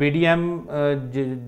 PDM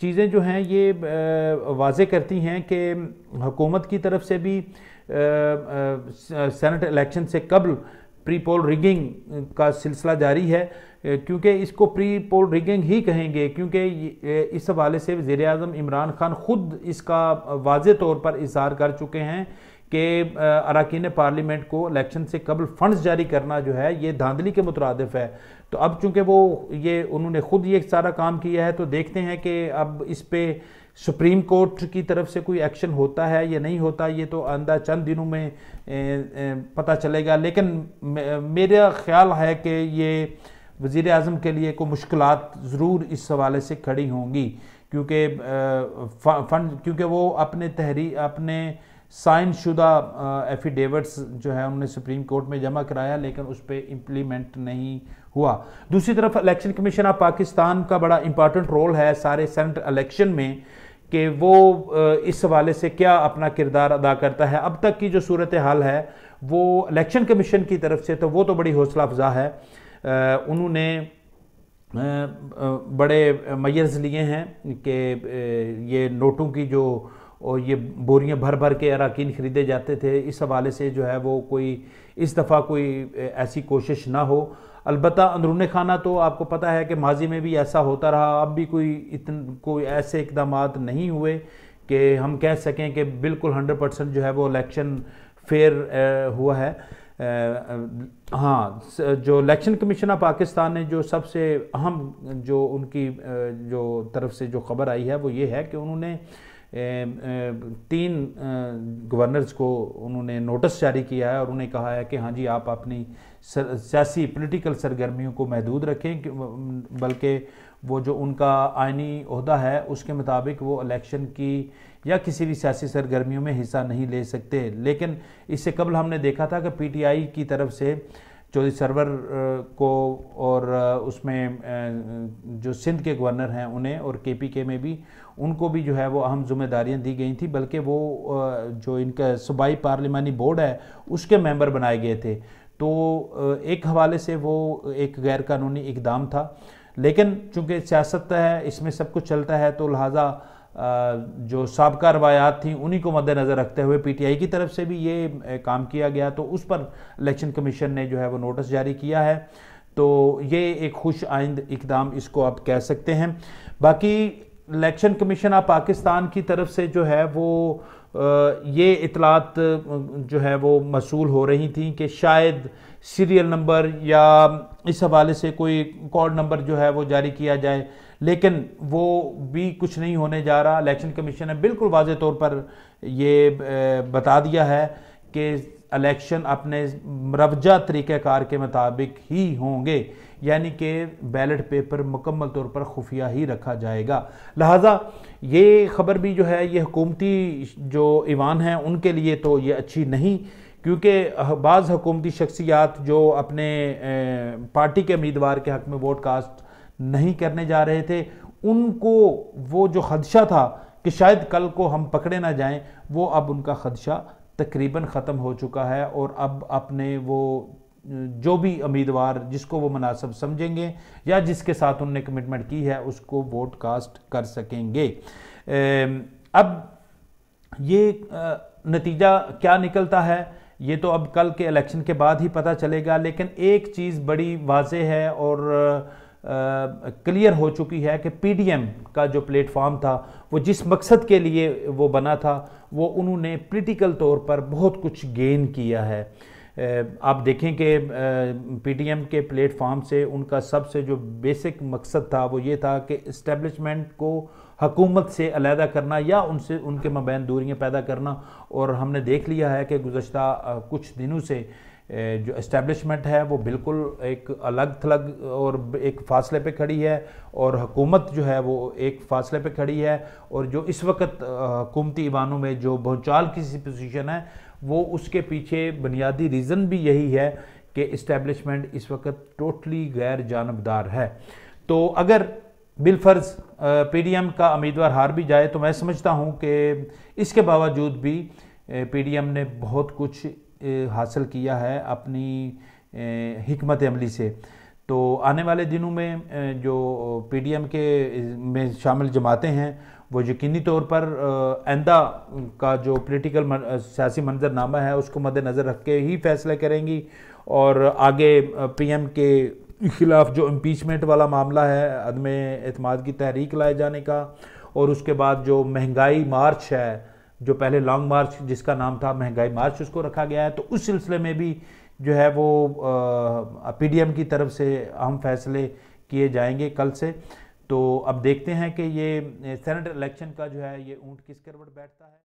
چیزیں جو ہیں یہ واضح کرتی ہیں کہ حکومت کی طرف سے بھی سینٹ الیکشن سے قبل پری پول ریگنگ کا سلسلہ جاری ہے، کیونکہ اس کو پری پول ریگنگ ہی کہیں گے، کیونکہ اس حوالے سے وزیر اعظم عمران خان خود اس کا واضح طور پر اظہار کر چکے ہیں کہ اراکین پارلیمنٹ کو الیکشن سے قبل فنڈز جاری کرنا جو ہے یہ دھاندلی کے مترادف ہے۔ تو اب چونکہ انہوں نے خود یہ سارا کام کیا ہے، تو دیکھتے ہیں کہ اب اس پہ سپریم کورٹ کی طرف سے کوئی ایکشن ہوتا ہے یا نہیں ہوتا، یہ تو آئندہ چند دنوں میں پتہ چلے گا۔ لیکن میرا خیال ہے کہ یہ وزیر اعظم کے لیے کوئی مشکلات ضرور اس حوالے سے کھڑی ہوں گی، کیونکہ وہ اپنے سائن شدہ ایفیڈیوٹس جو ہے انہوں نے سپریم کورٹ میں جمع کرایا، لیکن اس پہ امپلیمنٹ نہیں ہوا۔ دوسری طرف الیکشن کمیشن آف پاکستان کا بڑا امپارٹنٹ رول ہے سارے سینٹ الیکشن میں، کہ وہ اس حوالے سے کیا اپنا کردار ادا کرتا ہے۔ اب تک کی جو صورتحال ہے وہ الیکشن کمیشن کی طرف سے تو بڑی حوصلہ افزا ہے۔ انہوں نے بڑے میئرز لیے ہیں کہ یہ نوٹوں کی جو یہ بوریاں بھر بھر کے اراکین خریدے جاتے تھے، اس حوالے سے جو ہے وہ اس دفعہ کوئی ایسی کوشش نہ ہو۔ البتہ اندرون خانہ تو آپ کو پتہ ہے کہ ماضی میں بھی ایسا ہوتا رہا، اب بھی کوئی ایسے اقدامات نہیں ہوئے کہ ہم کہہ سکیں کہ بالکل 100% جو ہے وہ الیکشن فیئر ہوا ہے۔ ہاں، جو الیکشن کمیشن آف پاکستان نے جو سب سے اہم جو ان کی جو طرف سے جو خبر آئی ہے وہ یہ ہے کہ انہوں نے 3 گورنرز کو انہوں نے نوٹس جاری کیا ہے، اور انہوں نے کہا ہے کہ ہاں جی آپ اپنی سیاسی پولیٹیکل سرگرمیوں کو محدود رکھیں، بلکہ وہ جو ان کا آئینی عہدہ ہے اس کے مطابق وہ الیکشن کی یا کسی بھی سیاسی سرگرمیوں میں حصہ نہیں لے سکتے۔ لیکن اس سے قبل ہم نے دیکھا تھا کہ پی ٹی آئی کی طرف سے چودھری سرور کو اور اس میں جو سندھ کے گورنر ہیں انہیں، اور کے پی کے میں بھی ان کو بھی جو ہے وہ اہم ذمہ داریاں دی گئی تھیں، بلکہ وہ جو ان کا صوبائی پارلیمانی بورڈ ہے اس کے ممبر بنائے گئے تھے۔ تو ایک حوالے سے وہ ایک غیر قانونی اقدام تھا، لیکن چونکہ سیاست ہے اس میں سب کچھ چلتا ہے، تو لہٰذا جو سابقہ روایات تھیں انہی کو مد نظر رکھتے ہوئے پی ٹی آئی کی طرف سے بھی یہ کام کیا گیا، تو اس پر الیکشن کمیشن نے جو ہے وہ نوٹس جاری کیا ہے۔ تو یہ ایک خوش آئند اقدام اس کو آپ کہہ سکتے ہیں۔ باقی الیکشن کمیشن آف پاکستان کی طرف سے جو ہے وہ یہ اطلاعات جو ہے وہ موصول ہو رہی تھیں کہ شاید سیریل نمبر یا اس حوالے سے کوئی کوڈ نمبر جو ہے وہ جاری کیا جائے، لیکن وہ بھی کچھ نہیں ہونے جا رہا۔ الیکشن کمیشن نے بالکل واضح طور پر یہ بتا دیا ہے کہ الیکشن اپنے مروجہ طریقہ کار کے مطابق ہی ہوں گے، یعنی کہ بیلٹ پیپر مکمل طور پر خفیہ ہی رکھا جائے گا۔ لہٰذا یہ خبر بھی جو ہے یہ حکومتی جو ایوان ہیں ان کے لیے تو یہ اچھی نہیں، کیونکہ بعض حکومتی شخصیات جو اپنے پارٹی کے امیدوار کے حق میں ووٹ کاسٹ نہیں کرنے جا رہے تھے، ان کو وہ جو خدشہ تھا کہ شاید کل کو ہم پکڑے نہ جائیں، وہ اب ان کا خدشہ تقریباً ختم ہو چکا ہے، اور اب اپنے وہ جو بھی امیدوار جس کو وہ مناسب سمجھیں گے یا جس کے ساتھ انہوں نے کمٹمنٹ کی ہے اس کو ووٹ کاسٹ کر سکیں گے۔ اب یہ نتیجہ کیا نکلتا ہے یہ تو اب کل کے الیکشن کے بعد ہی پتہ چلے گا، لیکن ایک چیز بڑی واضح ہے اور کلیئر ہو چکی ہے کہ پی ڈی ایم کا جو پلیٹ فارم تھا وہ جس مقصد کے لیے وہ بنا تھا وہ انہوں نے پولیٹیکل طور پر بہت کچھ گین کیا ہے۔ آپ دیکھیں کہ پی ٹی ایم کے پلیٹ فارم سے ان کا سب سے جو بیسک مقصد تھا وہ یہ تھا کہ اسٹیبلشمنٹ کو حکومت سے علیحدہ کرنا یا ان کے مابین دوریاں پیدا کرنا، اور ہم نے دیکھ لیا ہے کہ گزشتہ کچھ دنوں سے جو اسٹیبلشمنٹ ہے وہ بالکل ایک الگ تھلگ اور ایک فاصلے پہ کھڑی ہے، اور حکومت جو ہے وہ ایک فاصلے پہ کھڑی ہے، اور جو اس وقت حکومتی ایوانوں میں جو بھونچال کی سی پوزیشن ہے وہ اس کے پیچھے بنیادی ریزن بھی یہی ہے کہ اسٹیبلشمنٹ اس وقت ٹوٹلی غیر جانبدار ہے۔ تو اگر بالفرض پی ڈی ایم کا امیدوار ہار بھی جائے تو میں سمجھتا ہوں کہ اس کے باوجود بھی پی ڈی ایم نے بہت کچھ حاصل کیا ہے اپنی حکمت عملی سے۔ تو آنے والے دنوں میں جو پی ڈی ایم کے میں شامل جماعتیں ہیں وہ یقینی طور پر آئندہ کا جو پولیٹیکل سیاسی منظرنامہ ہے اس کو مد نظر رکھ کے ہی فیصلے کریں گی، اور آگے پی ایم کے خلاف جو امپیچمنٹ والا معاملہ ہے، عدم اعتماد کی تحریک لائے جانے کا، اور اس کے بعد جو مہنگائی مارچ ہے، جو پہلے لانگ مارچ جس کا نام تھا مہنگائی مارچ اس کو رکھا گیا ہے، تو اس سلسلے میں بھی جو ہے وہ پی ڈی ایم کی طرف سے اہم فیصلے کیے جائیں گے کل سے۔ تو اب دیکھتے ہیں کہ یہ سینٹ الیکشن کا جو ہے یہ اونٹ کس کروٹ بیٹھتا ہے۔